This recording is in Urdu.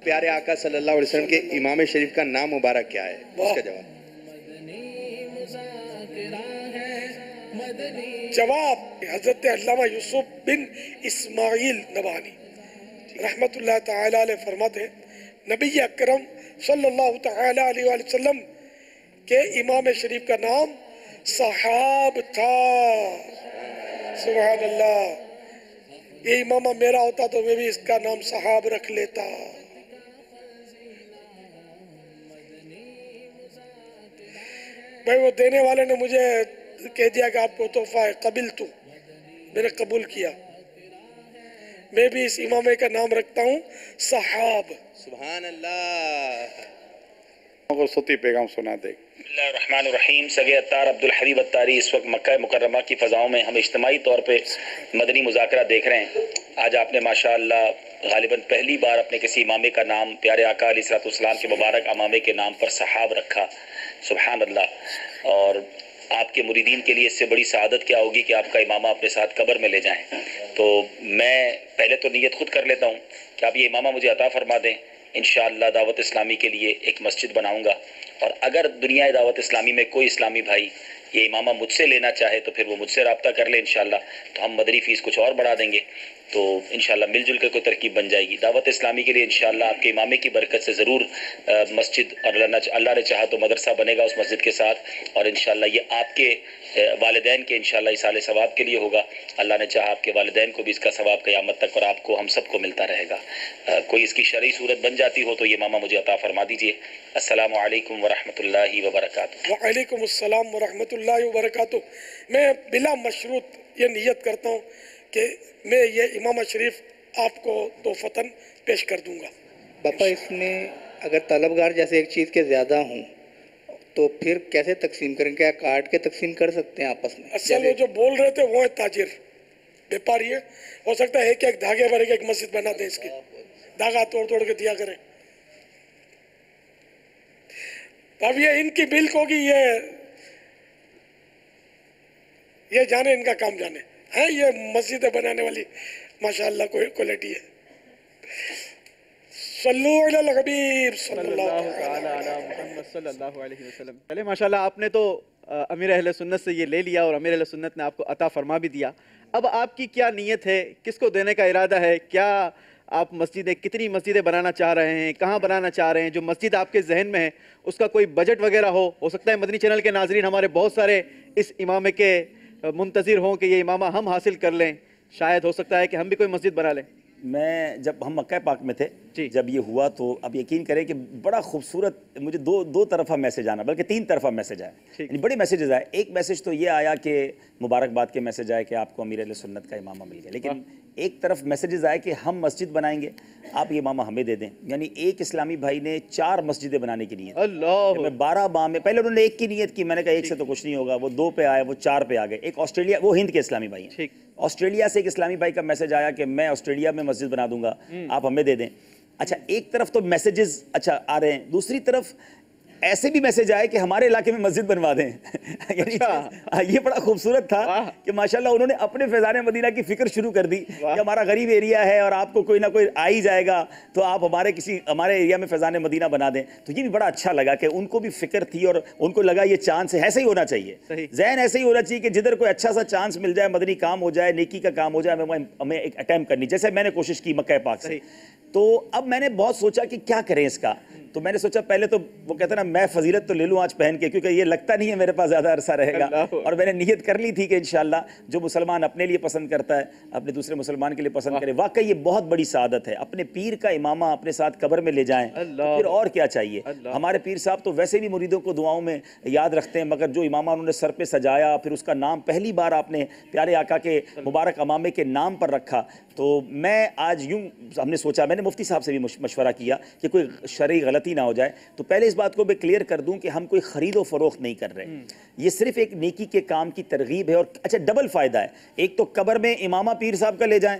پیارے آقا صلی اللہ علیہ وسلم کے امام شریف کا نام مبارک کیا ہے؟ اس کا جواب حضرت علامہ یوسف بن اسماعیل نبہانی رحمت اللہ تعالی علیہ فرماتے ہیں نبی اکرم صلی اللہ تعالی علیہ وآلہ وسلم کے امام شریف کا نام صحاب تھا۔ سبحان اللہ، یہ امامہ میرا ہوتا تو میں بھی اس کا نام صحاب رکھ لیتا۔ بھائی وہ دینے والے نے مجھے کہہ دیا کہ آپ کو تحفہ ہے، قبل تو میں نے قبول کیا، میں بھی اس امامے کا نام رکھتا ہوں صحاب۔ سبحان اللہ۔ صوتی پیغام سنا دے۔ بسم اللہ الرحمن الرحیم۔ سگے اتار عبدالحبیب اتاری اس وقت مکہ مکرمہ کی فضاؤں میں ہم اجتماعی طور پہ مدنی مذاکرہ دیکھ رہے ہیں۔ آج آپ نے ماشاءاللہ غالباً پہلی بار اپنے کسی امامے کا نام پیارے آقا علیہ الصلوۃ والسلام کے مبارک امامے کے نام پر صحاب رکھا۔ سبحان اللہ۔ اور آپ کے مریدین کے لیے اس سے بڑی سعادت کیا ہوگی کہ آپ کا امامہ اپنے ساتھ قبر میں لے جائیں۔ تو میں پہلے تو نیت خود کر لیتا ہوں کہ آپ یہ امامہ مجھے عطا فرما دیں، انشاءاللہ دعوت اسلامی کے لیے ایک مسجد بناؤں گا، اور اگر دنیا دعوت اسلامی میں کوئی اسلامی بھائی یہ امامہ مجھ سے لینا چاہے تو پھر وہ مجھ سے رابطہ کر لے انشاءاللہ، تو ہم مدنی فیس کچھ اور بڑھا دیں گے، تو انشاءاللہ مل جل کر کوئی ترکیب بن جائے گی۔ دعوت اسلامی کے لیے انشاءاللہ آپ کے امامے کی برکت سے ضرور مسجد، اور اللہ نے چاہا تو مدرسہ بنے گا اس مسجد کے ساتھ، اور انشاءاللہ یہ آپ کے والدین کے انشاءاللہ اصال ثواب کے لیے ہوگا۔ اللہ نے چاہا آپ کے والدین کو بھی اس کا ثواب قیامت تک اور آپ کو ہم سب کو ملتا رہے گا۔ کوئی اس کی شرعی صورت بن جاتی ہو تو یہ امامہ مجھے عطا فرما دیجئے۔ السلام علیکم ورحمۃ اللہ وبرکاتہ۔ وعلیکم السلام ورحمۃ اللہ وبرکاتہ۔ میں بلا مشروط یہ نیت کرتا ہوں کہ میں یہ امامہ شریف آپ کو توفتاً پیش کر دوں گا۔ باپا اس میں اگر طلبگار جیسے ایک چیز کے زیادہ ہوں تو پھر کیسے تقسیم کریں؟ کیا کاٹ کے تقسیم کر سکتے ہیں آپس میں؟ اصل وہ جو بول رہے تھے وہ ہے تاجر، بیپاری ہے، ہو سکتا ہے کہ ایک دھاگے بھر کے ایک مسجد بنا دیں، اس کی دھاگا توڑ توڑ کے دیا کریں۔ اب یہ ان کی ملک ہوگی، یہ جانے، ان کا کام جانے ہے، یہ مسجدیں بنانے والی ماشاءاللہ کوالٹی ہے۔ صلو علی الحبیب صلی اللہ تعالی علی محمد صلی اللہ علیہ وسلم۔ چلے ماشاءاللہ آپ نے تو امیر اہل سنت سے یہ لے لیا اور امیر اہل سنت نے آپ کو عطا فرما بھی دیا۔ اب آپ کی کیا نیت ہے؟ کس کو دینے کا ارادہ ہے؟ کیا آپ مسجدیں، کتنی مسجدیں بنانا چاہ رہے ہیں؟ کہاں بنانا چاہ رہے ہیں؟ جو مسجد آپ کے ذہن میں ہے اس کا کوئی بجٹ وغیرہ ہو سکتا ہے مدنی چینل کے ناظرین ہمارے بہت سارے اس امامے کے منتظر ہوں کہ یہ امامہ ہم حاصل کر لیں، شاید ہو سکتا ہے کہ ہم بھی کوئی مسجد بنا لیں۔ میں جب ہم مکہ پاک میں تھے، جب یہ ہوا تو اب یقین کریں کہ بڑا خوبصورت مجھے دو طرفہ میسج آنا، بلکہ 3 طرفہ میسج آیا، یعنی بڑے میسیجز آئے۔ ایک میسج تو یہ آیا کہ مبارکباد کے میسج آئے کہ آپ کو امیر اہل سنت کا امامہ مل گیا، لیکن ایک طرف میسیجز آئے کہ ہم مسجد بنائیں گے، آپ یہ امامہ ہمیں دے دیں۔ یعنی ایک اسلامی بھائی نے 4 مسجدیں بنانے کی نیت، اللہ، میں 12 ماہ میں پہلے انہوں نے ایک کی نیت کی، میں نے کہا ایک سے تو کچھ نہیں ہوگا، وہ 2 پہ آئے، وہ 4 پہ آ گئے۔ ایک آسٹریلیا، وہ ہند کے اسلامی بھائی ہیں، آسٹریلیا سے ایک اسلامی بھائی کا میسج آیا کہ میں آسٹریلیا میں مسجد بنا دوں گا، آپ ہمیں دے دیں۔ اچھا ایک طرف تو میسیجز اچھا آ رہے ہیں، دوسری طرف ایسے بھی میسج آئے کہ ہمارے علاقے میں مسجد بنوا دیں۔ یعنی یہ بڑا خوبصورت تھا کہ ماشاءاللہ انہوں نے اپنے فیضان مدینہ کی فکر شروع کر دی کہ ہمارا غریب ایریا ہے اور آپ کو کوئی نہ کوئی آ ہی جائے گا، تو آپ ہمارے ایریا میں فیضان مدینہ بنا دیں۔ تو یہ بھی بڑا اچھا لگا کہ ان کو بھی فکر تھی اور ان کو لگا یہ چانس ہے، ایسے ہی ہونا چاہیے، ذہن ایسے ہی ہونا چاہیے کہ جدھر کوئی اچھا سا چانس مل جائے، مدنی کام ہو جائے، نیکی کا کام ہو جائے، ہمیں ایک اٹیمپٹ کرنی، جیسے میں نے کوشش کی مکہ پاک سے۔ تو اب میں نے بہت سوچا کہ کیا کریں اس کا، تو میں نے سوچا پہلے تو وہ کہتے ہیں نا میں فضیلت تو لے لوں آج پہن کے، کیونکہ یہ لگتا نہیں ہے میرے پاس زیادہ عرصہ رہے گا، اور میں نے نیت کر لی تھی کہ انشاءاللہ جو مسلمان اپنے لیے پسند کرتا ہے اپنے دوسرے مسلمان کے لیے پسند کرے۔ واقعی یہ بہت بڑی سعادت ہے، اپنے پیر کا امامہ اپنے ساتھ قبر میں لے جائیں، پھر اور کیا چاہیے۔ ہمارے پیر صاحب تو ویسے بھی مریدوں کو دعاؤں میں یاد رکھتے ہیں، مگر جو امامہ انہوں نے سر پہ سجایا، پھر اس کا نام پہلی بار آپ نے پیارے آقا کے مبارک امامے کے نام پر رکھا، تو میں آج یوں ہم نے سوچا، میں نے مفتی صاحب سے بھی مشورہ کیا کہ کوئی شرعی غلطی نہ ہو جائے، تو پہلے اس بات کو میں کلیئر کر دوں کہ ہم کوئی خرید و فروخت نہیں کر رہے، یہ صرف ایک نیکی کے کام کی ترغیب ہے، اور اچھا ڈبل فائدہ ہے، ایک تو قبر میں امامہ پیر صاحب کا لے جائیں،